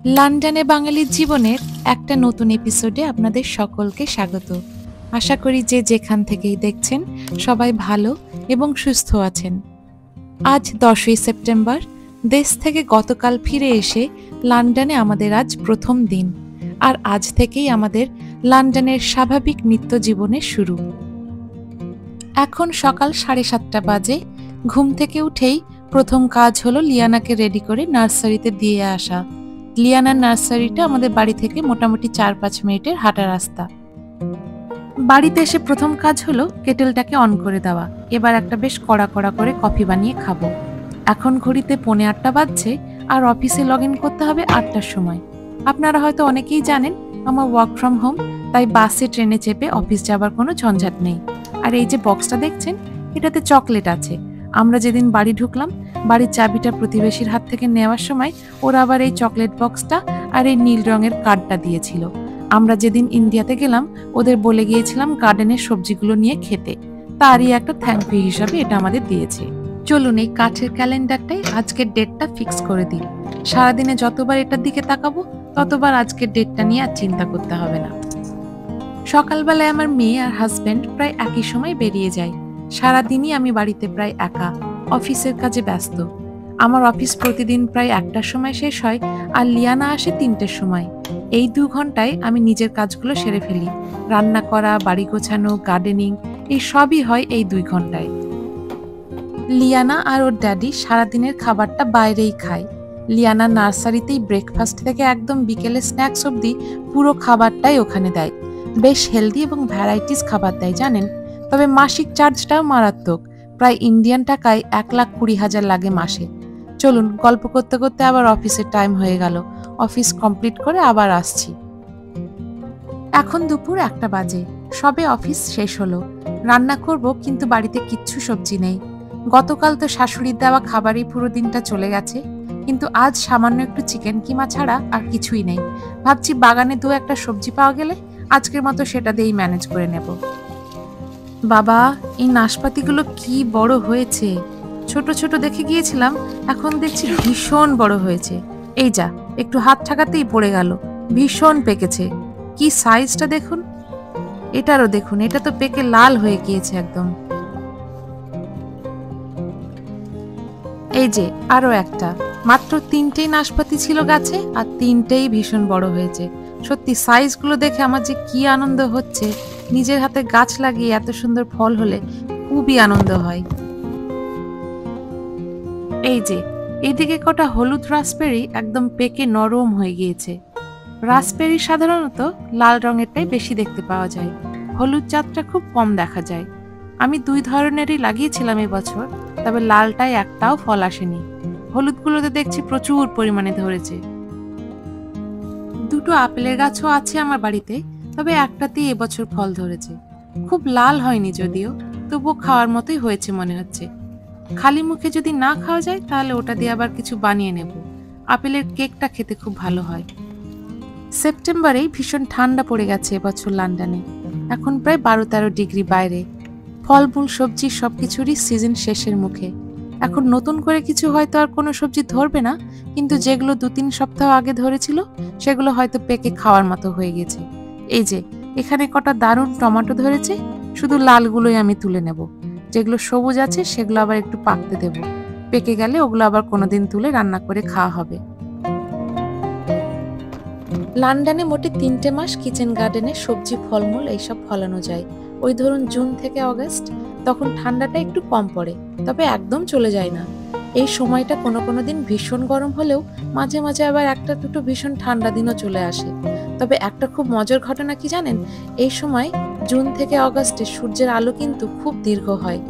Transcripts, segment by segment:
লন্ডনে বাঙালির জীবনের একটা নতুন এপিসোডে আপনাদের সকলকে স্বাগত। আশা করি যে যেখান থেকেই দেখছেন সবাই ভালো এবং সুস্থ আছেন। আজ 10ই সেপ্টেম্বর। দেশ থেকে গতকাল ফিরে এসে লন্ডনে আমাদের আজ প্রথম দিন। আর আজ থেকেই আমাদের লন্ডনের স্বাভাবিক নিত্য জীবনের শুরু। এখন সকাল 7:30 বাজে। ঘুম থেকে উঠেই প্রথম কাজ হলো লিয়ানাকে রেডি করে নার্সারিতে দিয়ে আসা। লিয়ানার নার্সারিটা আমাদের বাড়ি থেকে মোটামুটি 4-5 মিনিটের হাঁটা রাস্তা। বাড়িতে এসে প্রথম কাজ হলো কেটেলটাকে অন করে দেওয়া। এবার একটা বেশ কড়া কড়া করে কফি বানিয়ে খাবো। এখন ঘড়িতে 7:45 বাজছে আর অফিসে লগ ইন করতে হবে 8টার সময়। আপনারা হয়তো অনেকেই জানেন আমার ওয়ার্ক ফ্রম হোম, তাই বাসে ট্রেনে চেপে অফিস যাবার কোনো ঝঞ্ঝাট নেই। আর এই যে বক্সটা দেখছেন, এটাতে চকলেট আছে। আমরা যেদিন বাড়ি ঢুকলাম, বাড়ির চাবিটা প্রতিবেশীর হাত থেকে নেওয়ার সময় ওরা আবার এই চকলেট বক্সটা আর এই নীল রঙের কার্ডটা দিয়েছিল। আমরা যেদিন ইন্ডিয়াতে গেলাম ওদের বলে গিয়েছিলাম গার্ডেনের সবজিগুলো নিয়ে খেতে, তারই একটা থ্যাংক ইউ হিসাবে এটা আমাদের দিয়েছে। চলুন এই কাঠের ক্যালেন্ডারটাই আজকের ডেটটা ফিক্স করে দিই। সারাদিনে যতবার এটার দিকে তাকাবো ততবার আজকের ডেটটা নিয়ে আর চিন্তা করতে হবে না। সকালবেলায় আমার মেয়ে আর হাজবেন্ড প্রায় একই সময় বেরিয়ে যায়। সারাদিনই আমি বাড়িতে প্রায় একা, অফিসের কাজে ব্যস্ত। আমার অফিস প্রতিদিন প্রায় 1টার সময় শেষ হয় আর লিয়ানা আসে 3টের সময়। এই 2 ঘন্টায় আমি নিজের কাজগুলো সেরে ফেলি। রান্না করা, বাড়ি গোছানো, গার্ডেনিং, এই সবই হয় এই 2 ঘন্টায়। লিয়ানা আর ওর ড্যাডি সারাদিনের খাবারটা বাইরেই খায়। লিয়ানা নার্সারিতেই ব্রেকফাস্ট থেকে একদম বিকেলে স্ন্যাক্স অবধি পুরো খাবারটাই ওখানে দেয়। বেশ হেলদি এবং ভ্যারাইটিস খাবার দেয় জানেন। তবে মাসিক চার্জটাও মারাত্মক, প্রায় ইন্ডিয়ান টাকায় 1,20,000 লাগে মাসে। চলুন গল্প করতে করতে আবার অফিসের টাইম হয়ে গেল। অফিস কমপ্লিট করে আবার আসছি। এখন দুপুর 1টা বাজে। সবে অফিস শেষ হলো। রান্না করব কিন্তু বাড়িতে কিচ্ছু সবজি নেই। গতকাল তো শাশুড়ির দেওয়া খাবারই পুরো দিনটা চলে গেছে, কিন্তু আজ সামান্য একটু চিকেন কিমা ছাড়া আর কিছুই নেই। ভাবছি বাগানে 2-1টা সবজি পাওয়া গেলে আজকের মতো সেটা দিয়েই ম্যানেজ করে নেব। বাবা, এই নাশপাতিগুলো কি বড় হয়েছে! ছোট ছোট দেখে গিয়েছিলাম, এখন দেখছি ভীষণ বড় হয়েছে। এই যা, একটু হাত ঠাকাতেই পড়ে গেল। ভীষণ পেকেছে। কি সাইজটা দেখুন! এটারও দেখুন, এটা তো পেকে লাল হয়ে গিয়েছে একদম। এই যে আরো একটা। মাত্র 3টেই নাশপাতি ছিল গাছে আর 3টেই ভীষণ বড় হয়েছে। সত্যি সাইজগুলো দেখে আমার যে কি আনন্দ হচ্ছে! নিজের হাতে গাছ লাগিয়ে এত সুন্দর ফল হলে খুবই আনন্দ হয়। এই যে এইদিকে কটা হলুদ রাসবেরি একদম পেকে নরম হয়ে গিয়েছে। রাসবেরি সাধারণত লাল রঙেরটাই বেশি দেখতে পাওয়া যায়, হলুদ জাতটা খুব কম দেখা যায়। আমি 2 ধরনেরই লাগিয়েছিলাম এবছর, তবে লালটায় একটাও ফল আসেনি। হলুদগুলোতে দেখছি প্রচুর পরিমাণে ধরেছে। 2টো আপেলের গাছও আছে আমার বাড়িতে, তবে একটাতেই এবছর ফল ধরেছে। খুব লাল হয়নি যদিও, তবুও খাওয়ার মতোই হয়েছে মনে হচ্ছে। খালি মুখে যদি না খাওয়া যায় তাহলে ওটা দিয়ে আবার কিছু বানিয়ে নেব। আপেলের কেকটা খেতে খুব ভালো হয়। সেপ্টেম্বরেই ভীষণ ঠান্ডা পড়ে গেছে এবছর লন্ডনে। এখন প্রায় 12-13 ডিগ্রি বাইরে। ফলমূল সবজি সবকিছুরই সিজন শেষের মুখে। এখন নতুন করে কিছু হয়তো আর কোনো সবজি ধরবে না, কিন্তু যেগুলো 2-3 সপ্তাহ আগে ধরেছিল সেগুলো হয়তো পেকে খাওয়ার মতো হয়ে গেছে। এই যে এখানে কটা দারুণ টমেটো ধরেছে, শুধু লালগুলোই আমি তুলে নেব। যেগুলো সবুজ আছে সেগুলো আবার একটু পাকতে দেব। পেকে গেলে ওগুলো আবার কোনোদিন তুলে রান্না করে খাওয়া হবে। লন্ডনে মোটে 3টে মাস কিচেন গার্ডেনে সবজি ফলমূল এইসব ফলানো যায়। ওই ধরুন জুন থেকে অগাস্ট, তখন ঠান্ডাটা একটু কম পড়ে, তবে একদম চলে যায় না। এই সময়টা কোনো কোনো দিন ভীষণ গরম হলেও মাঝে মাঝে আবার 1-2টো ভীষণ ঠান্ডা দিনও চলে আসে। তবে একটা খুব মজার ঘটনা কি জানেন, এই সময় জুন থেকে অগাস্টে সূর্যের আলো কিন্তু খুব দীর্ঘ হয়।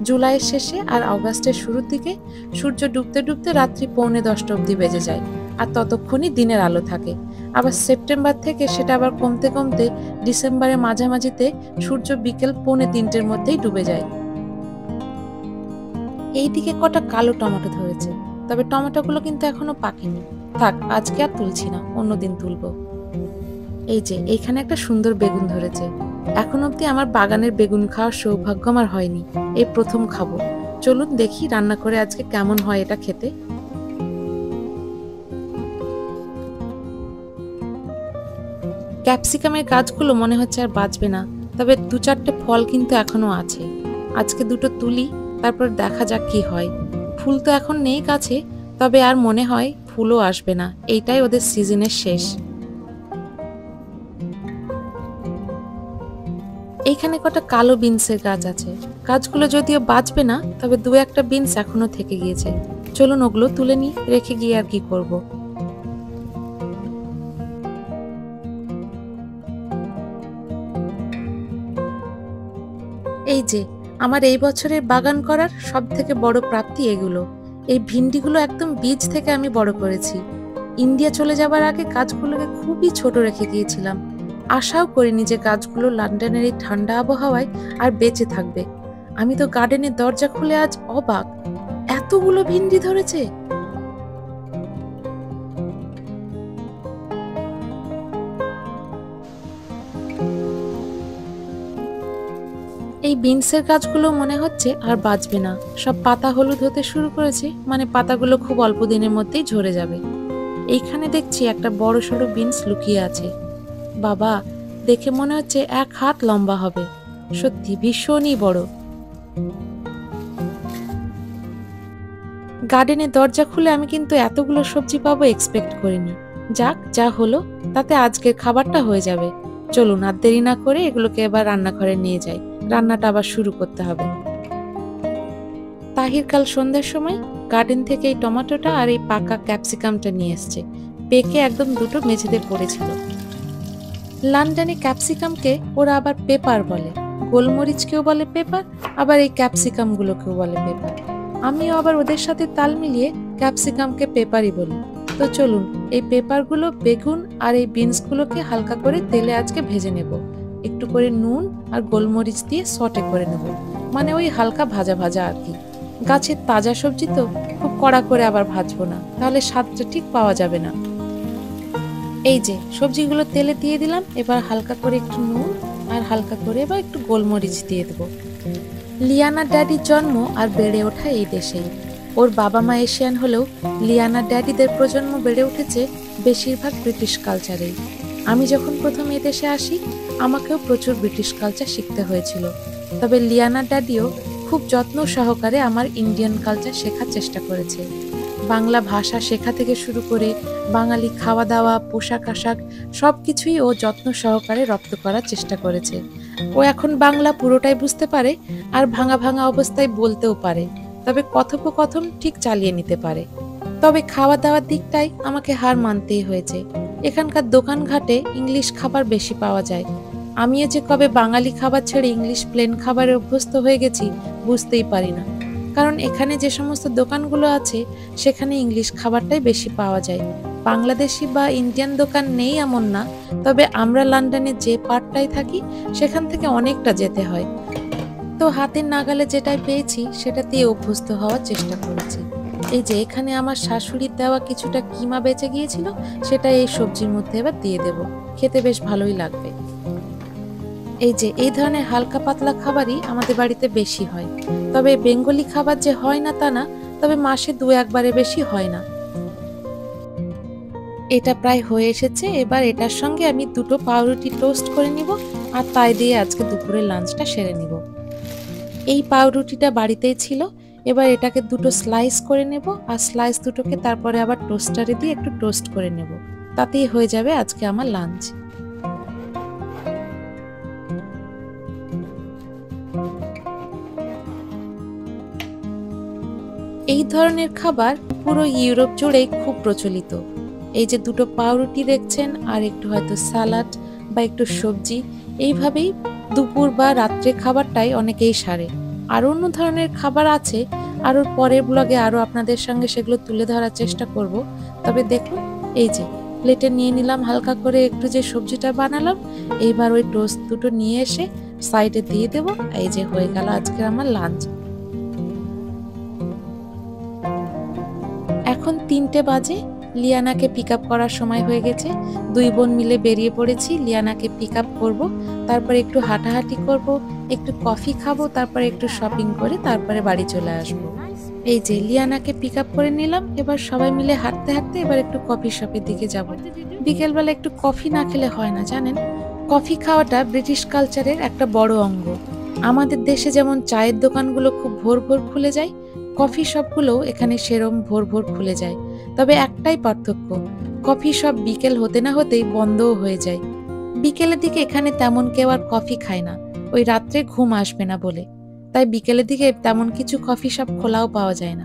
জুলাইয়ের শেষে আর অগাস্টের শুরুর দিকে সূর্য ডুবতে ডুবতে রাত্রি 9:45 অবধি বেজে যায়, আর ততক্ষণই দিনের আলো থাকে। আবার সেপ্টেম্বর থেকে সেটা আবার কমতে কমতে ডিসেম্বরের মাঝামাঝিতে সূর্য বিকেল 2:45-র মধ্যেই ডুবে যায়। এইদিকে কটা কালো টমেটো ধরেছে, তবে টমেটোগুলো কিন্তু এখনো পাকেনি। থাক, আজকে আর তুলছি না, অন্যদিন তুলবো। এই যে এইখানে একটা সুন্দর বেগুন ধরেছে। এখন অবধি আমার বাগানের বেগুন খাওয়ার সৌভাগ্য আমার হয়নি, এই প্রথম খাবো। চলুন দেখি রান্না করে আজকে কেমন হয় এটা খেতে। ক্যাপসিকামের গাছগুলো মনে হচ্ছে আর বাঁচবে না, তবে 2-4টে ফল কিন্তু এখনো আছে। আজকে দুটো তুলি, তারপর দেখা যাক কি হয়। ফুল তো এখন নেই গাছে, তবে আর মনে হয় ফুলও আসবে না, এইটাই ওদের সিজনের শেষ। এইখানে কটা কালো বিনসের গাছ আছে, গাছগুলো যদিও বাঁচবে না, তবে 2-1টা বিনস এখনো থেকে গিয়েছে। চলুন ওগুলো তুলে নিই, রেখে গিয়ে আর কি করব। এই যে আমার এই বছরের বাগান করার সব থেকে বড় প্রাপ্তি এগুলো। এই ভিন্ডিগুলো একদম বীজ থেকে আমি বড় করেছি। ইন্ডিয়া চলে যাবার আগে গাছগুলোকে খুবই ছোট রেখে গিয়েছিলাম। আশাও করিনি যে গাছগুলো লন্ডনের এই ঠান্ডা আবহাওয়ায় আর বেঁচে থাকবে। আমি তো গার্ডেনের দরজা খুলে আজ অবাক, এতগুলো ভিন্ডি ধরেছে। এই বিনসের গাছগুলো মনে হচ্ছে আর বাঁচবে না, সব পাতা হলুদ হতে শুরু করেছে, মানে পাতাগুলো খুব অল্প দিনের মধ্যেই ঝরে যাবে। এইখানে দেখছি একটা বড় সড়ো বিনস লুকিয়ে আছে। বাবা, দেখে মনে হচ্ছে 1 হাত লম্বা হবে, সত্যি ভীষণই বড়। গার্ডেনের দরজা খুলে আমি কিন্তু এতগুলো সবজি পাবো এক্সপেক্ট করিনি। যাক, যা হলো তাতে আজকের খাবারটা হয়ে যাবে। চলুন আর দেরি না করে এগুলোকে এবার রান্নাঘরে নিয়ে যাই, রান্নাটা আবার শুরু করতে হবে। তাহির কাল সন্ধ্যার সময় গার্ডেন থেকে এই টমেটোটা আর এই পাকা ক্যাপসিকামটা নিয়ে এসছে। পেকে একদম দুটো মেঝেতে পড়েছিল। লন্ডনে ক্যাপসিকামকে ওরা আবার পেপার বলে, গোলমরিচকেও বলে পেপার, আবার এই ক্যাপসিকাম গুলোকেও বলে পেপার। আমিও আবার ওদের সাথে তাল মিলিয়ে ক্যাপসিকামকে পেপারই বলি। তো চলুন এই পেপারগুলো, বেগুন আর এই বিনসগুলোকে হালকা করে তেলে আজকে ভেজে নেব। একটু করে নুন আর গোলমরিচ দিয়ে সটে করে নেব, মানে ওই হালকা ভাজা ভাজা আর কি। গাছের তাজা সবজি তো খুব কড়া করে আবার ভাজবো না, তাহলে স্বাদটা ঠিক পাওয়া যাবে না। এই যে সবজিগুলো তেলে দিয়ে দিলাম, এবার হালকা করে একটু নুন আর হালকা করে এবার একটু গোলমরিচ দিয়ে দেবো। লিয়ানা ড্যাডির জন্ম আর বেড়ে ওঠা এই দেশেই। ওর বাবা মা এশিয়ান হলেও লিয়ানা ড্যাডিদের প্রজন্ম বেড়ে উঠেছে বেশিরভাগ ব্রিটিশ কালচারেই। আমি যখন প্রথম এ দেশে আসি, আমাকেও প্রচুর ব্রিটিশ কালচার শিখতে হয়েছিল, তবে লিয়ানা ড্যাডিও খুব যত্ন সহকারে আমার ইন্ডিয়ান কালচার শেখার চেষ্টা করেছে। বাংলা ভাষা শেখা থেকে শুরু করে বাঙালি খাওয়া দাওয়া, পোশাক আশাক সবকিছুই ও যত্ন সহকারে রপ্ত করার চেষ্টা করেছে। ও এখন বাংলা পুরোটাই বুঝতে পারে আর ভাঙা ভাঙা অবস্থায় বলতেও পারে, তবে কথোপকথন ঠিক চালিয়ে নিতে পারে। তবে খাওয়া দাওয়ার দিকটাই আমাকে হার মানতেই হয়েছে। এখানকার দোকানঘাটে ইংলিশ খাবার বেশি পাওয়া যায়। আমিও যে কবে বাঙালি খাবার ছেড়ে ইংলিশ প্লেন খাবারে অভ্যস্ত হয়ে গেছি বুঝতেই পারি না, কারণ এখানে যে সমস্ত দোকানগুলো আছে সেখানে ইংলিশ খাবারটাই বেশি পাওয়া যায়। বাংলাদেশি বা ইন্ডিয়ান দোকান নেই এমন না, তবে আমরা লন্ডনে যে পার্টটায় থাকি সেখান থেকে অনেকটা যেতে হয়। তো হাতের নাগালে যেটাই পেয়েছি সেটাতেই অভ্যস্ত হওয়ার চেষ্টা করেছি। এই যে এখানে আমার শাশুড়ির দেওয়া কিছুটা কিমা বেঁচে গিয়েছিল, সেটা এই সবজির মধ্যে এবার দিয়ে দেব, খেতে বেশ ভালোই লাগবে। এই যে এই ধরনের হালকা পাতলা খাবারই আমাদের বাড়িতে বেশি হয়, তবে বেঙ্গলি খাবার যে হয় না তা না, তবে মাসে 2-1বারে বেশি হয় না। এটা প্রায় হয়ে এসেছে, এবার এটার সঙ্গে আমি 2টো পাউরুটি টোস্ট করে নিব, আর তাই দিয়ে আজকে দুপুরের লাঞ্চটা সেরে নিব। এই পাউরুটিটা বাড়িতেই ছিল, এবার এটাকে 2টো স্লাইস করে নেব, আর স্লাইস দুটোকে তারপরে আবার টোস্টারে দিয়ে একটু টোস্ট করে নেব, তাতেই হয়ে যাবে আজকে আমার লাঞ্চ। এই ধরনের খাবার পুরো ইউরোপ জুড়েই খুব প্রচলিত। এই যে 2টো পাউরুটি দেখছেন আর একটু হয়তো সালাড বা একটু সবজি, এইভাবেই দুপুর বা রাত্রে খাবারটাই অনেকেই সারে। আরো অন্য ধরনের খাবার আছে, আর ওর পরের ব্লগে আরো আপনাদের সঙ্গে সেগুলো তুলে ধরার চেষ্টা করব। তবে দেখুন, এই যে প্লেটে নিয়ে নিলাম হালকা করে একটু যে সবজিটা বানালাম, এইবার ওই টোস্ট দুটো নিয়ে এসে সাইডে দিয়ে দেব। এই যে হয়ে গেল আজকের আমার লাঞ্চ। এখন 3টে বাজে, লিয়ানাকে পিক আপ করার সময় হয়ে গেছে। 2 বোন মিলে বেরিয়ে পড়েছি, লিয়ানাকে পিক আপ করবো, তারপরে একটু হাঁটাহাঁটি করব, একটু কফি খাবো, তারপরে একটু শপিং করে তারপরে বাড়ি চলে আসবো। এই যে লিয়ানাকে পিক আপ করে নিলাম, এবার সবাই মিলে হাঁটতে হাঁটতে এবার একটু কফি শপের দিকে যাব। বিকেলবেলা একটু কফি না খেলে হয় না জানেন। কফি খাওয়াটা ব্রিটিশ কালচারের একটা বড় অঙ্গ। আমাদের দেশে যেমন চায়ের দোকানগুলো খুব ভোর ভোর খুলে যায়, কফি শপগুলোও এখানে সেরম ভোর ভোর খুলে যায়। তবে একটাই পার্থক্য, কফি শপ বিকেল হতে না হতেই বন্ধও হয়ে যায়। বিকেলের দিকে এখানে তেমন কেউ আর কফি খায় না, ওই রাত্রে ঘুম আসবে না বলে। তাই বিকেলের দিকে তেমন কিছু কফি শপ খোলাও পাওয়া যায় না।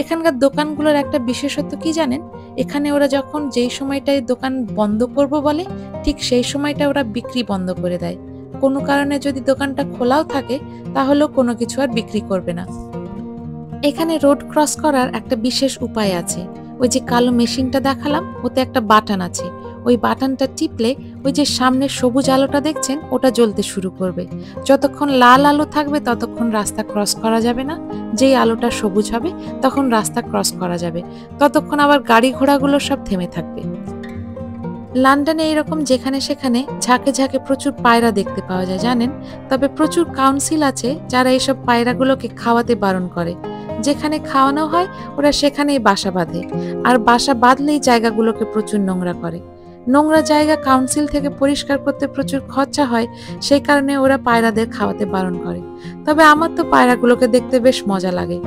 এখানকার দোকানগুলোর একটা বিশেষত্ব কি জানেন, এখানে ওরা যখন যেই সময়টায় দোকান বন্ধ করব বলে ঠিক সেই সময়টা ওরা বিক্রি বন্ধ করে দেয়। কোনো কারণে যদি দোকানটা খোলাও থাকে তাহলেও কোনো কিছু আর বিক্রি করবে না। এখানে রোড ক্রস করার একটা বিশেষ উপায় আছে। ওই যে কালো মেশিনটা দেখালাম, ওতে একটা বাটন আছে। ওই বাটনটা টিপলে ওই যে সামনে সবুজ আলোটা দেখছেন ওটা জ্বলতে শুরু করবে। যতক্ষণ লাল আলো থাকবে ততক্ষণ রাস্তা ক্রস করা যাবে না, যেই আলোটা সবুজ হবে তখন রাস্তা ক্রস করা যাবে। ততক্ষণ আবার গাড়ি ঘোড়াগুলো সব থেমে থাকবে। লন্ডনে এরকম যেখানে সেখানে ঝাঁকে ঝাঁকে প্রচুর পায়রা দেখতে পাওয়া যায় জানেন। তবে প্রচুর কাউন্সিল আছে যারা এইসব পায়রাগুলোকে খাওয়াতে বারণ করে। যেখানে খাওয়ানো হয় ওরা সেখানেই বাসা বাঁধে, আর বাসা বাঁধলেই জায়গাগুলোকে প্রচুর নোংরা করে। নোংরা জায়গা কাউন্সিল থেকে পরিষ্কার করতে প্রচুর খরচা হয়, সেই কারণে ওরা পায়রাদের খাওয়াতে বারণ করে। তবে আমার তো পায়রাগুলোকে দেখতে বেশ মজা লাগে।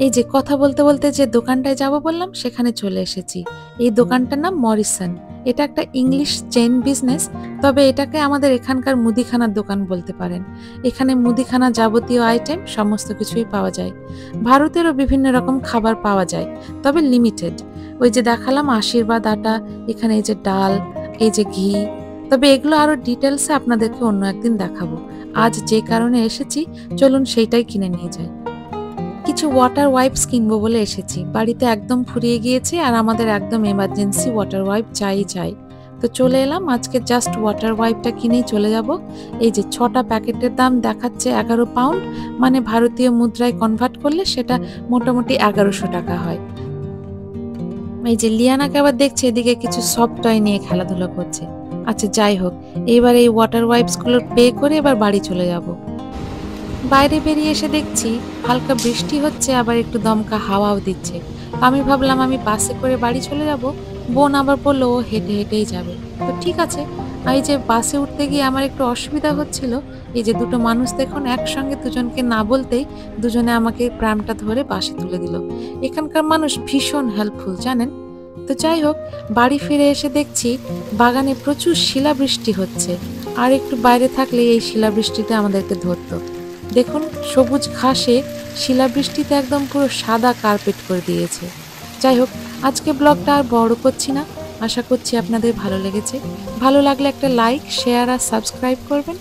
এই যে কথা বলতে বলতে যে দোকানটায় যাব বললাম সেখানে চলে এসেছি। এই দোকানটার নাম মরিসন। এটা একটা ইংলিশ চেইন বিজনেস, তবে এটাকে আমাদের এখানকার মুদিখানার দোকান বলতে পারেন। এখানে মুদিখানা যাবতীয় আইটেম সমস্ত কিছুই পাওয়া যায়। ভারতেরও বিভিন্ন রকম খাবার পাওয়া যায়, তবে লিমিটেড। ওই যে দেখালাম আশীর্বাদ আটা, এখানে এই যে ডাল, এই যে ঘি। তবে এগুলো আরো ডিটেলসে আপনাদেরকে অন্য একদিন দেখাবো। আজ যে কারণে এসেছি চলুন সেইটাই কিনে নিয়ে যাই। কিছু ওয়াটার ওয়াইপস কিনবো বলে এসেছি। বাড়িতে একদম ফুরিয়ে গিয়েছে আর আমাদের একদম এমার্জেন্সি ওয়াটার ওয়াইপ চাই। তো চলে এলাম, আজকে জাস্ট ওয়াটার ওয়াইপটা কিনেই চলে যাব। এই যে 6টা প্যাকেটের দাম দেখাচ্ছে 11 পাউন্ড, মানে ভারতীয় মুদ্রায় কনভার্ট করলে সেটা মোটামুটি 1100 টাকা হয়। এই যে লিয়ানাকে আবার দেখছে এদিকে কিছু সফট টয় নিয়ে খেলাধুলা করছে। আচ্ছা যাই হোক, এবার এই ওয়াটার ওয়াইপস গুলোর পে করে এবার বাড়ি চলে যাব। বাইরে বেরিয়ে এসে দেখছি হালকা বৃষ্টি হচ্ছে, আবার একটু দমকা হাওয়াও দিচ্ছে। আমি ভাবলাম আমি বাসে করে বাড়ি চলে যাব, বোন আবার বললো ও হেঁটে হেঁটেই যাবে। তো ঠিক আছে। এই যে বাসে উঠতে গিয়ে আমার একটু অসুবিধা হচ্ছিল। এই যে দুটো মানুষ দেখুন একসঙ্গে দুজনকে না বলতেই দুজনে আমাকে প্রামটা ধরে বাসে তুলে দিল। এখানকার মানুষ ভীষণ হেল্পফুল জানেন। তো যাই হোক, বাড়ি ফিরে এসে দেখছি বাগানে প্রচুর শিলাবৃষ্টি হচ্ছে। আর একটু বাইরে থাকলে এই শিলাবৃষ্টিতে আমাদেরকে ধরতো। দেখুন সবুজ ঘাসে শিলাবৃষ্টিতে একদম পুরো সাদা কার্পেট করে দিয়েছে। যাই হোক, আজকে ব্লগটা আর বড় করছি না। আশা করছি আপনাদের ভালো লেগেছে। ভালো লাগলে একটা লাইক, শেয়ার আর সাবস্ক্রাইব করবেন।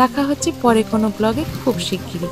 দেখা হচ্ছে পরে কোনো ব্লগে খুব শিগগিরই।